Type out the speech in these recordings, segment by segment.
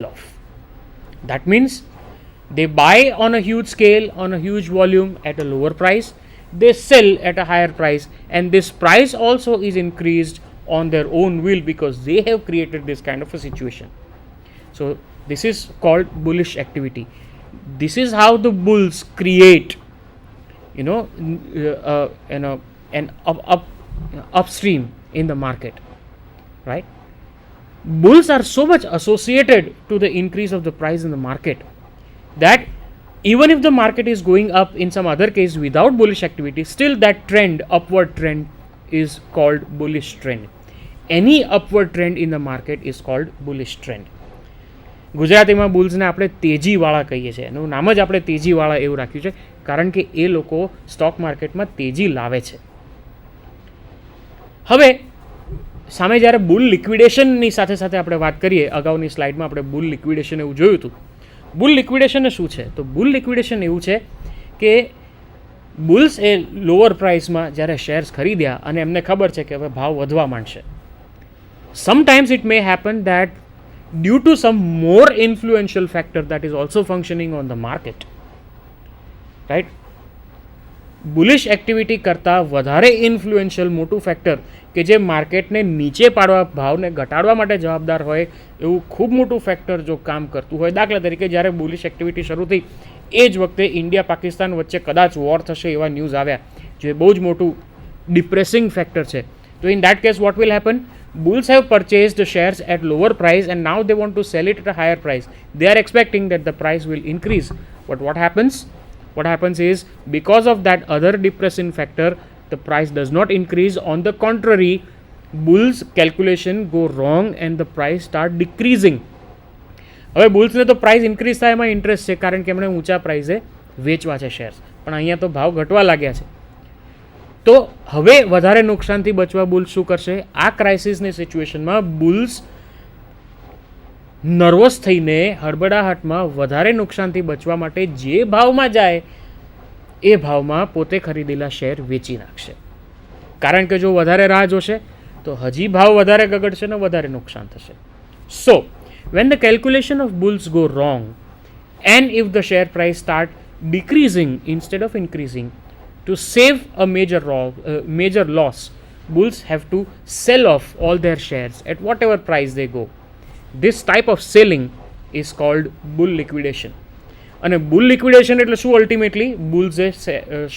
off. That means they buy on a huge scale, on a huge volume at a lower price, they sell at a higher price, and this price also is increased on their own will because they have created this kind of a situation. So this is called bullish activity. This is how the bulls create, an upstream in the market, right? Bulls are so much associated to the increase of the price in the market that even if the market is going up in some other case without bullish activity, still that trend, upward trend, is called bullish trend. Any upward trend in the market is called bullish trend. ગુજરાતીમાં બુલ્સને આપણે તેજીવાળા કહીએ છીએ. એનું નામ જ આપણે તેજીવાળા એવું રાખ્યું છે કારણ કે એ લોકો સ્ટોક માર્કેટમાં તેજી લાવે છે. હવે સામે જ્યારે બુલ લિક્વિડેશનની સાથે સાથે આપણે વાત કરીએ, અગાઉની સ્લાઇડમાં આપણે બુલ લિક્વિડેશન એવું જોયું હતું. બુલ લિક્વિડેશન શું છે? તો બુલ લિક્વિડેશન એવું છે કે બુલ્સ એ લોઅર પ્રાઇસમાં જ્યારે શેર્સ ખરીદ્યા અને એમને ખબર છે કે હવે ભાવ વધવા માંડશે. Sometimes it may happen that due to some more influential factor that is also functioning on the market, right? Bullish activity કરતાં વધારે ઇન્ફ્લુએન્શિયલ મોટું ફેક્ટર કે જે માર્કેટને નીચે પાડવા, ભાવને ઘટાડવા માટે જવાબદાર હોય એવું ખૂબ મોટું ફેક્ટર જો કામ કરતું હોય, દાખલા તરીકે જ્યારે બુલિશ એક્ટિવિટી શરૂ થઈ એ જ વખતે ઇન્ડિયા પાકિસ્તાન વચ્ચે કદાચ વોર થશે એવા ન્યૂઝ આવ્યા જે બહુ જ મોટું ડિપ્રેસિંગ ફેક્ટર છે. તો in that case what will happen? Bulls have purchased the shares at lower price and now they want to sell it at a higher price. They are expecting that the price will increase. But what happens? What happens is because of that other depressing factor, the price does not increase. On the contrary, bulls calculation go wrong and the price start decreasing. હવે બુલ્સને તો price increase થાય એમાં interest છે કારણ કે એમણે ઊંચા પ્રાઇસે વેચવા છે શેર્સ, પણ અહીંયા તો ભાવ ઘટવા લાગ્યા છે. તો હવે વધારે નુકસાનથી બચવા બુલ્સ શું કરશે? આ ક્રાઇસિસની સિચ્યુએશનમાં બુલ્સ નર્વસ થઈને હડબડાહટમાં વધારે નુકસાનથી બચવા માટે જે ભાવમાં જાય એ ભાવમાં પોતે ખરીદેલા શેર વેચી નાખશે. કારણ કે જો વધારે રાહ જોશે તો હજી ભાવ વધારે ગગડશે ને વધારે નુકસાન થશે. સો when the calculation of bulls go wrong and if the share price start decreasing instead of increasing, to save a major loss, bulls have to sell off all their shares at whatever price they go. This type of selling is called bull liquidation. અને bull liquidation એટલે શું? Ultimately બુલ્સે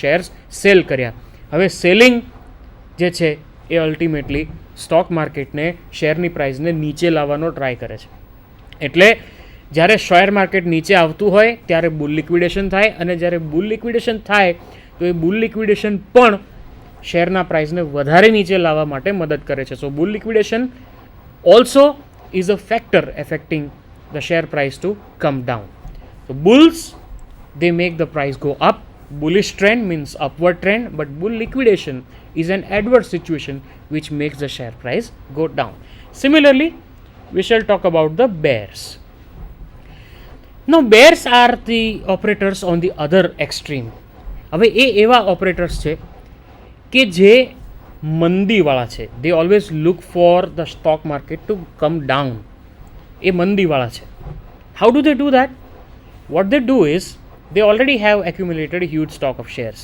shares cell કર્યા. હવે selling જે છે એ ultimately stock માર્કેટને શેરની પ્રાઇસને નીચે લાવવાનો try કરે છે. એટલે જ્યારે શેર માર્કેટ નીચે આવતું હોય ત્યારે બુલ લિક્વિડેશન થાય અને જ્યારે બુલ લિક્વિડેશન થાય તો એ બુલ લિક્વિડેશન પણ શેરના પ્રાઇસને વધારે નીચે લાવવા માટે મદદ કરે છે. So bull liquidation also is a factor affecting the share price to come down. So bulls, they make the price go up. Bullish trend means upward trend, but bull liquidation is an adverse situation which makes the share price go down. Similarly, we shall talk about the bears. Now bears are the operators on the other extreme. હવે એ એવા operators છે કે જે મંદીવાળા છે. They always look for the stock market to come down. એ મંદીવાળા છે. How do they do that? What they do is they already have accumulated a huge stock of shares.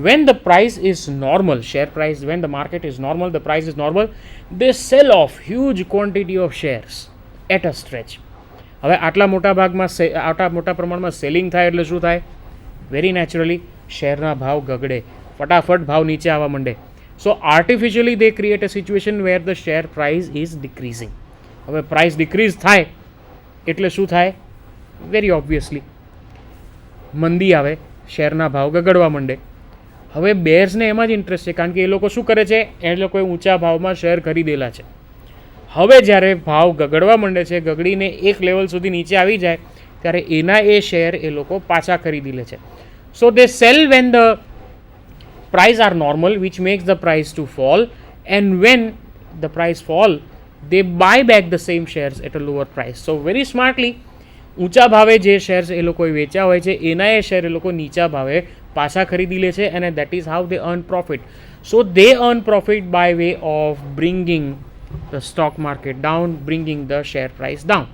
When the price is normal, share price, when the market is normal, the price is normal, they sell off huge quantity of shares at a stretch. હવે આટલા મોટા પ્રમાણમાં selling થાય એટલે શું થાય? Very naturally શેરના ભાવ ગગડે, ફટાફટ ભાવ નીચે આવવા માંડે. So artificially they create a situation where the share price is decreasing. હવે પ્રાઇસ ડિક્રીઝ થાય એટલે શું થાય? વેરી ઓબ્વિયસલી મંદી આવે, શેરના ભાવ ગગડવા માંડે. હવે બેર્સને એમાં જ ઇન્ટરેસ્ટ છે કારણ કે એ લોકો શું કરે છે? એ લોકોએ ઊંચા ભાવમાં શેર ખરીદેલા છે. હવે જ્યારે ભાવ ગગડવા માંડે છે, ગગડીને એક લેવલ સુધી નીચે આવી જાય ત્યારે એના એ શેર એ લોકો પાછા ખરીદી લે છે. So they sell when the price are normal, which makes the price to fall, and when the price fall, they buy back the same shares at a lower price. So very smartly, ઊંચા ભાવે જે shares એ લોકોએ વેચ્યા હોય છે એના એ share એ લોકો નીચા ભાવે પાછા ખરીદી લે છે અને that is how they earn profit. So they earn profit by way of bringing the stock market down, bringing the share price down.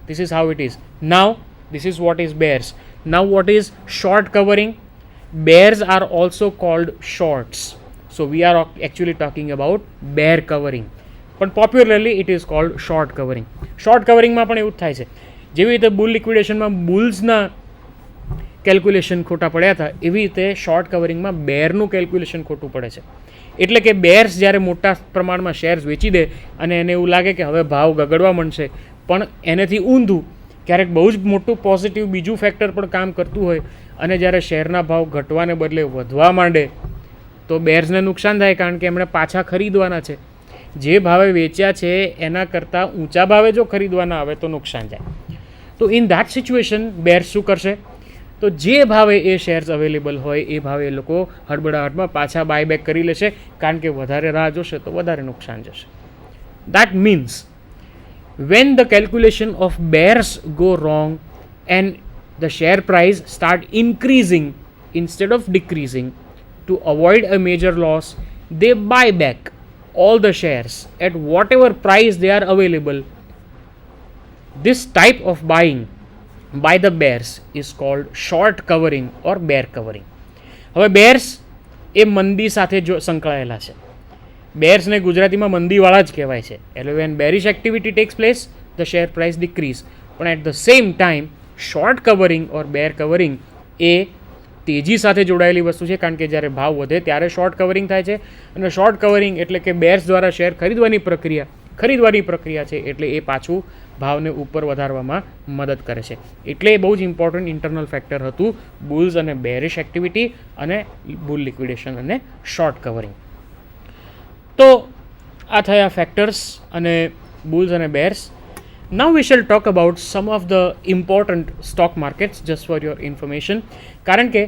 This is how it is. Now, this is what is bears. Now, what is short covering? Bears are also called shorts. So, we are actually talking about bear covering. પણ popularly it is called short covering. Short કવરિંગમાં પણ એવું જ થાય છે. જેવી રીતે બુલ લિક્વિડેશનમાં બુલ્સના calculation ખોટા પડ્યા હતા, એવી રીતે શોર્ટ કવરિંગમાં બેરનું કેલ્ક્યુલેશન ખોટું પડે છે. એટલે કે બેર્સ જ્યારે મોટા પ્રમાણમાં શેર્સ વેચી દે અને એને એવું લાગે કે હવે ભાવ ગગડવા માંડશે, પણ એનાથી ઊંધું ક્યારેક બહુ જ મોટું પોઝિટિવ બીજું ફેક્ટર પણ કામ કરતું હોય અને જ્યારે શેરના ભાવ ઘટવાને બદલે વધવા માંડે તો બેર્સને નુકસાન થાય, કારણ કે એમણે પાછા ખરીદવાના છે. જે ભાવે વેચ્યા છે એના કરતાં ઊંચા ભાવે જો ખરીદવાના આવે તો નુકસાન જાય. તો ઇન ધેટ સિચ્યુએશન બેર્સ શું કરશે? તો જે ભાવે એ શેર્સ અવેલેબલ હોય એ ભાવે એ લોકો હડબડાહટમાં પાછા બાયબેક કરી લેશે, કારણ કે વધારે રાહ જોશે તો વધારે નુકસાન જશે. That means when the calculation of bears go wrong and the share price start increasing instead of decreasing, to avoid a major loss, they buy back all the shares at whatever price they are available. This type of buying by the bears is called short covering or bear covering. હવે બેર્સ એ મંદી સાથે જો સંકળાયેલા છે. બેર્સને ગુજરાતીમાં મંદીવાળા જ કહેવાય છે. એટલે when bearish activity takes place the share price decrease. પણ at the same time short covering or bear covering એ તેજી સાથે જોડાયેલી વસ્તુ છે, કારણ કે જ્યારે ભાવ વધે ત્યારે શોર્ટ કવરિંગ થાય છે. અને શોર્ટ કવરિંગ એટલે કે બેર્સ દ્વારા શેર ખરીદવાની પ્રક્રિયા છે, એટલે એ પાછું ભાવને ઉપર વધારવામાં મદદ કરે છે. એટલે એ બહુ જ ઇમ્પોર્ટન્ટ ઇન્ટરનલ ફેક્ટર હતું બુલ્સ અને બેરિશ એક્ટિવિટી અને બુલ લિક્વિડેશન અને શોર્ટ કવરિંગ. તો આ થયા ફેક્ટર્સ અને બુલ્સ અને બેર્સ. Now we shall talk about some of the important stock markets just for your information. કારણ કે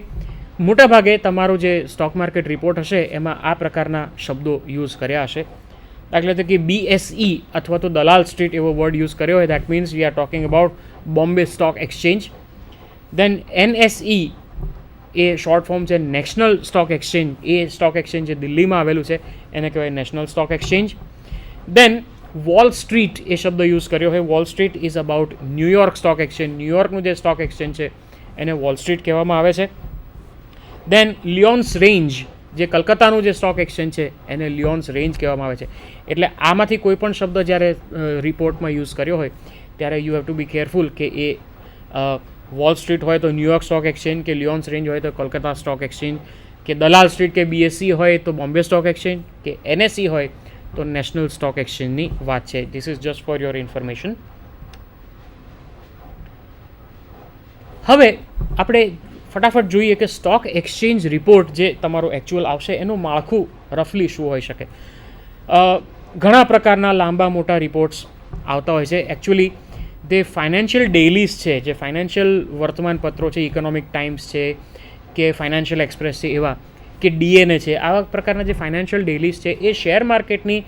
મોટાભાગે તમારો જે સ્ટોક માર્કેટ રિપોર્ટ હશે એમાં આ પ્રકારના શબ્દો યુઝ કર્યા હશે. દાખલા તરીકે BSE અથવા તો દલાલ સ્ટ્રીટ એવો વર્ડ યુઝ કર્યો હોય, that means we are talking about Bombay Stock Exchange. Then NSE એ શોર્ટ ફોર્મ છે નેશનલ સ્ટોક એક્સચેન્જ. એ સ્ટોક એક્સચેન્જ જે દિલ્હીમાં આવેલું છે એને કહેવાય National Stock Exchange. Then Wall Street એ શબ્દ યુઝ કર્યો હોય. Wall Street is about New York Stock Exchange. ન્યૂયોર્કનું જે સ્ટોક એક્સચેન્જ છે એને વોલ સ્ટ્રીટ કહેવામાં આવે છે. દેન લિયોન્સ રેન્જ, જે કલકત્તાનું જે સ્ટોક એક્સચેન્જ છે એને લિયોન્સ રેન્જ કહેવામાં આવે છે. એટલે આમાંથી કોઈ પણ શબ્દ જ્યારે રિપોર્ટમાં યુઝ કર્યો હોય ત્યારે you have to be careful કે એ વોલ સ્ટ્રીટ હોય તો ન્યૂયોર્ક સ્ટોક એક્સચેન્જ, કે લિયોન્સ રેન્જ હોય તો કોલકાતા સ્ટોક એક્સચેન્જ, કે દલાલ સ્ટ્રીટ કે BSE હોય તો બોમ્બે સ્ટોક એક્સચેન્જ, કે NSE હોય તો નેશનલ સ્ટોક એક્સચેન્જની વાત છે. This is just for your information. હવે આપણે ફટાફટ જોઈએ કે સ્ટોક એક્સચેન્જ રિપોર્ટ જે તમારો એકચ્યુઅલ આવશે એનું માળખું રફલી શું હોઈ શકે. ઘણા પ્રકારના લાંબા મોટા રિપોર્ટ્સ આવતા હોય છે. એકચ્યુઅલી તે ફાઇનાન્શિયલ ડેઇલીઝ છે, જે ફાઇનાન્શિયલ વર્તમાનપત્રો છે, ઇકોનોમિક ટાઈમ્સ છે કે ફાઇનાન્શિયલ એક્સપ્રેસ છે એવા, કે DNA છે, આવા પ્રકારના જે ફાઇનાન્શિયલ ડેઇલીઝ છે એ શેર માર્કેટની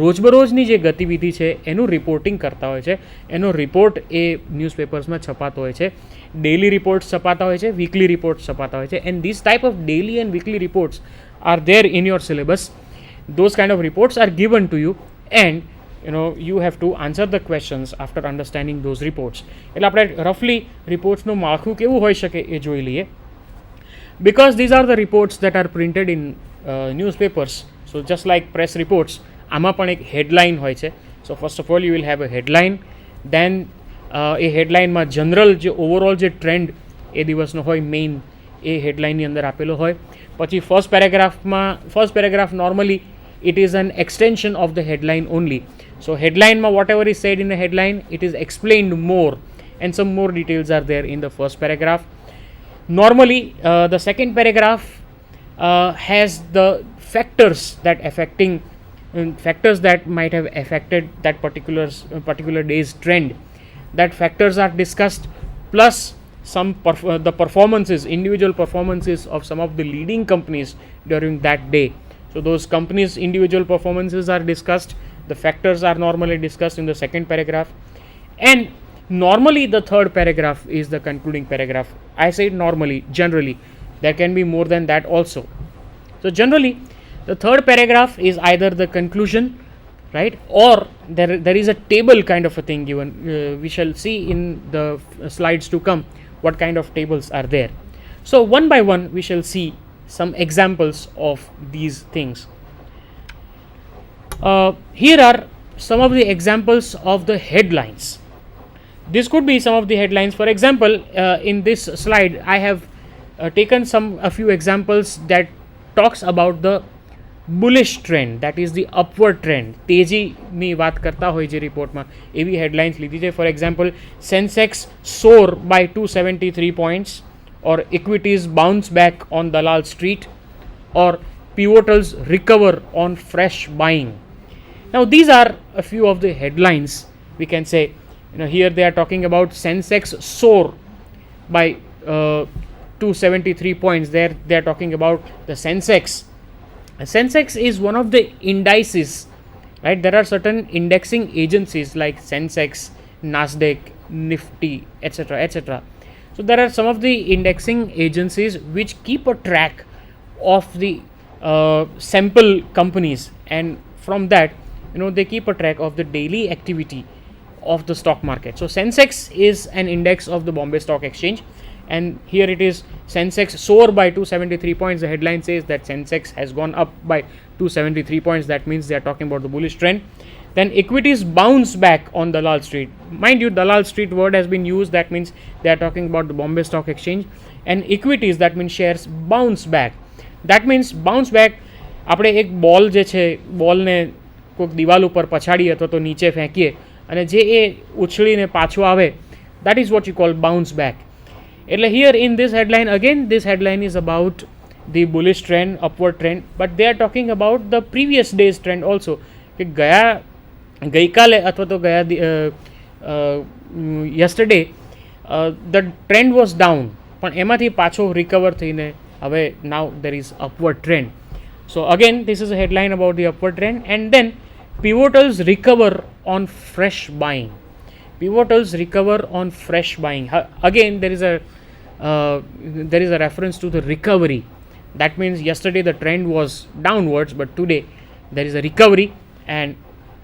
રોજબરોજની જે ગતિવિધિ છે એનું રિપોર્ટિંગ કરતા હોય છે. એનો રિપોર્ટ એ ન્યૂઝપેપર્સમાં છપાતો હોય છે. ડેઇલી રિપોર્ટ્સ છપાતા હોય છે, વીકલી રિપોર્ટ્સ છપાતા હોય છે. And this type of daily and weakly reports are there in your syllabus. Those kind of reports are given to you and you have to answer the questions after understanding those reports. એટલે આપણે રફલી રિપોર્ટ્સનું માળખું કેવું હોઈ શકે એ જોઈ લઈએ. Because these are the reports that are printed in newspapers, so just like press reports, આમાં પણ એક હેડલાઇન હોય છે. So first of all you will have a headline, then એ હેડલાઇનમાં જનરલ જે ઓવરઓલ જે ટ્રેન્ડ એ દિવસનો હોય મેઇન એ હેડલાઇનની અંદર આપેલો હોય. પછી first paragraph normally it is an extension of the headline only. So headline ma whatever is said in the headline, it is explained more and some more details are there in the first paragraph. Normally the second paragraph has the factors that might have affected that particular day's trend. That factors are discussed, plus the performances, individual performances of some of the leading companies during that day. So those companies' individual performances are discussed. The factors are normally discussed in the second paragraph. And normally the third paragraph is the concluding paragraph. I say normally, generally. There can be more than that also. So generally, the third paragraph is either the conclusion right? Or there is a table kind of a thing given. We shall see in the slides to come what kind of tables are there. So one by one we shall see some examples of these things. Here are some of the examples of the headlines. This could be some of the headlines. For example, in this slide I have taken a few examples that talks about the bullish trend, that is the upward trend. તેજી ની વાત કરતા હોય જે રિપોર્ટમાં એવી headlines લીધી છે. For example, Sensex soar by 273 points, or equities bounce back on Dalal Street, or pivotals recover on fresh buying. Now these are a few of the headlines we can say. Here they are talking about Sensex soar by 273 points. There they are talking about the Sensex. Sensex is one of the indices, right? There are certain indexing agencies like Sensex, Nasdaq, Nifty, etc., etc. So there are some of the indexing agencies which keep a track of the sample companies, and from that, they keep a track of the daily activity of the stock market. So Sensex is an index of the Bombay Stock Exchange, and here it is, Sensex soar by 273 points. The headline says that Sensex has gone up by 273 points. That means they are talking about the bullish trend. Then equities bounce back on Dalal Street. Mind you, Dalal Street word has been used. That means they are talking about the Bombay Stock Exchange. And equities, that means shares, bounce back. That means bounce back. આપણે એક બોલ જે છે, બોલને કોઈક દિવાલ ઉપર પછાડીએ અથવા તો નીચે ફેંકીએ અને જે એ ઉછળીને પાછું આવે, that is what you call bounce back. એટલે here in this headline, again this headline is about the bullish trend, upward trend, but they are talking about the previous day's trend also. કે ગઈકાલે અથવા તો yesterday the trend was down, પણ એમાંથી પાછો recover થઈને હવે now there is upward trend. So again this is a headline about the upward trend. And then pivotals recover on fresh buying. Pivotals recover on fresh buying. Again there is a reference to the recovery. That means yesterday the trend was downwards, but today there is a recovery. And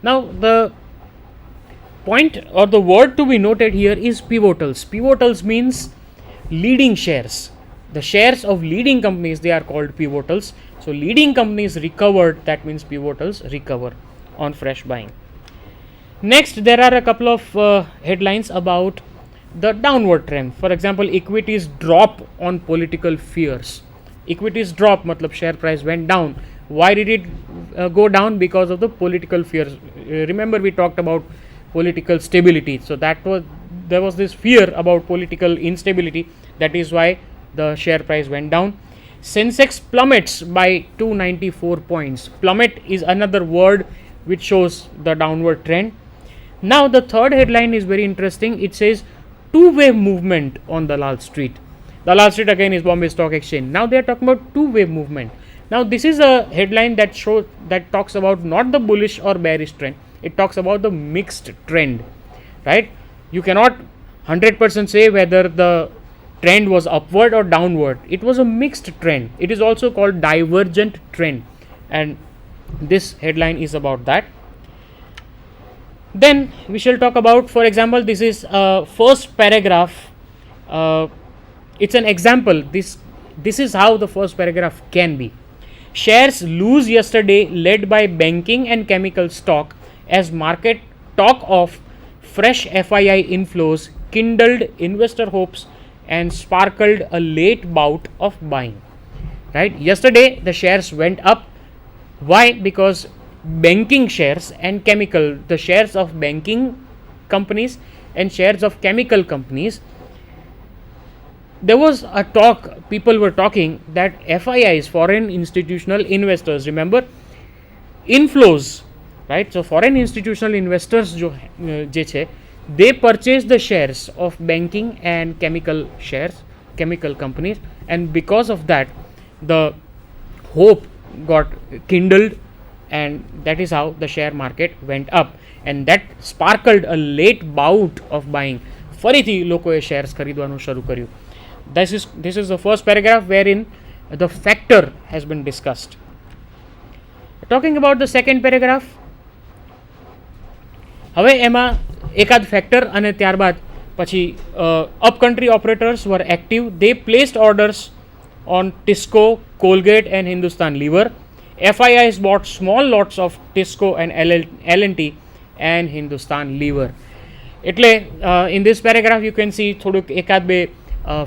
now the point or the word to be noted here is pivotals. Pivotals means leading shares. The shares of leading companies, they are called pivotals. So leading companies recovered, that means pivotals recover on fresh buying. Next, there are a couple of headlines about the downward trend. For example, equities drop on political fears. Equities drop, matlab share price went down. Why did it go down? Because of the political fears. Remember we talked about political stability. So there was this fear about political instability. That is why the share price went down. Sensex plummets by 294 points. Plummet is another word which shows the downward trend. Now the third headline is very interesting. It says two-way movement on Dalal Street. Dalal Street again is Bombay Stock Exchange. Now they are talking about two-way movement. Now this is a headline that talks about not the bullish or bearish trend. It talks about the mixed trend, right? You cannot 100% say whether the trend was upward or downward. It was a mixed trend. It is also called divergent trend, and this headline is about that. Then we shall talk about, for example, this is first paragraph. It's an example. This is how the first paragraph can be. Shares lose yesterday, led by banking and chemical stock, as market talk of fresh FII inflows kindled investor hopes and sparkled a late bout of buying. Right? Yesterday the shares went up. Why? Because banking shares and the shares of banking companies and shares of chemical companies, there was a talk, people were talking that FIIs, foreign institutional investors, remember, inflows, right? So foreign institutional investors je che, they purchase the shares of banking and chemical companies, and because of that the hope got kindled, and that is how the share market went up, and that sparkled a late bout of buying. ફરીથી લોકોએ shares ખરીદવાનું શરૂ કર્યું. This is the first paragraph wherein the factor has been discussed. Talking about the second paragraph, હવે એમાં એકાદ factor અને ત્યારબાદ પછી up country operators were active. They placed orders on Tisco, Colgate and Hindustan Lever. FIIs bought small lots of Tisco and L&T and Hindustan Lever. એટલે in this paragraph you can see થોડુંક એકાદ બે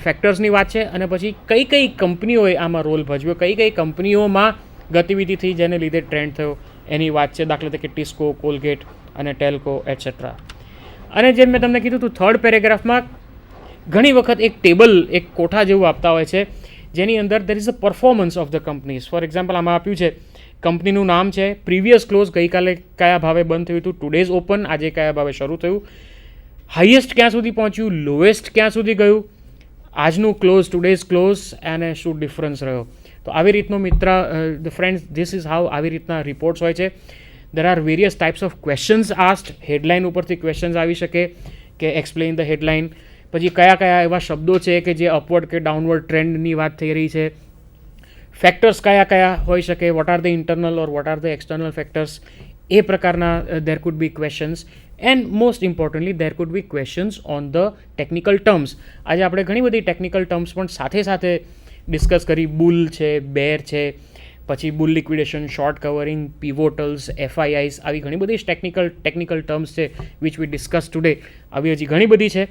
ફેક્ટર્સની વાત છે અને પછી કઈ કઈ કંપનીઓએ આમાં રોલ ભજવ્યો, કઈ કઈ કંપનીઓમાં ગતિવિધિ થઈ જેને લીધે ટ્રેન્ડ થયો એની વાત છે. દાખલા તરીકે ટિસ્કો, કોલગેટ અને ટેલ્કો એટસેટ્રા. અને જેમ મેં તમને કીધું હતું થર્ડ પેરેગ્રાફમાં ઘણી વખત એક ટેબલ, એક કોઠા જેવું આપતા હોય છે જેની અંદર there is a performance of the companies. For example આમાં આપ્યું છે કંપનીનું નામ છે, પ્રીવિયસ ક્લોઝ ગઈકાલે કયા ભાવે બંધ થયું હતું, ટુડેઝ ઓપન આજે કયા ભાવે શરૂ થયું, હાઈએસ્ટ ક્યાં સુધી પહોંચ્યું, લોએસ્ટ ક્યાં સુધી ગયું, આજનું ક્લોઝ, ટુડેઝ ક્લોઝ અને શું ડિફરન્સ રહ્યો. તો આવી રીતનો the friends this is how આવી રીતના રિપોર્ટ્સ હોય છે. There are various types of questions asked. Headline ઉપરથી ક્વેશ્ચન્સ આવી શકે કે એક્સપ્લેઇન ધ હેડલાઇન. પછી કયા કયા એવા શબ્દો છે કે જે અપવર્ડ કે ડાઉનવર્ડ ટ્રેન્ડની વાત થઈ રહી છે, ફેક્ટર્સ કયા કયા હોઈ શકે, what are the internal or what are the external factors, એ પ્રકારના there could be questions. And most importantly there could be questions on the technical terms. આજે આપણે ઘણી બધી ટેકનિકલ ટર્મ્સ પણ સાથે સાથે ડિસ્કસ કરી. બુલ છે, બેર છે, પછી બુલ લિક્વિડેશન, શોર્ટ કવરિંગ, પિવોટલ્સ, FIIs, આવી ઘણી બધી ટેકનિકલ ટર્મ્સ છે વિચ વી ડિસ્કસ ટુડે. આવી હજી ઘણી બધી છે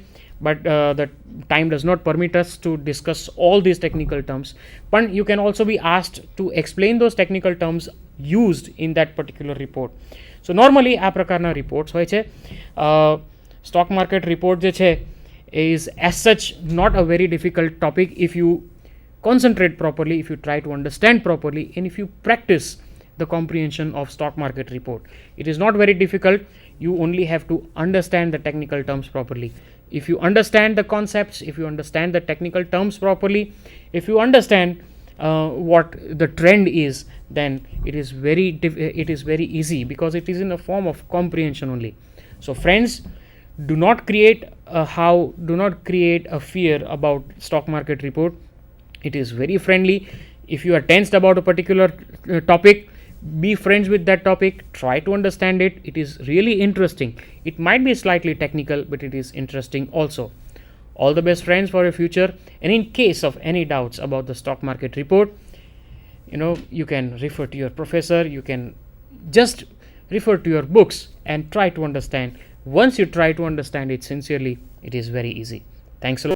but the time does not permit us to discuss all these technical terms. But you can also be asked to explain those technical terms used in that particular report. So normally આ પ્રકારના reports હોય છે. Stock market report જે છે is as such not a very difficult topic if you concentrate properly, if you try to understand properly and if you practice the comprehension of stock market report. It is not very difficult. You only have to understand the technical terms properly. If you understand the concepts, if you understand the technical terms properly, if you understand what the trend is, then it is very easy because it is in a form of comprehension only. So friends, do not create a fear about stock market report. It is very friendly. If you are tensed about a particular topic, be friends with that topic, try to understand it. It is really interesting. It might be slightly technical, but it is interesting also. All the best, friends, for your future. And in case of any doubts about the stock market report, you can refer to your professor, you can just refer to your books and try to understand. Once you try to understand it sincerely, it is very easy. Thanks a lot.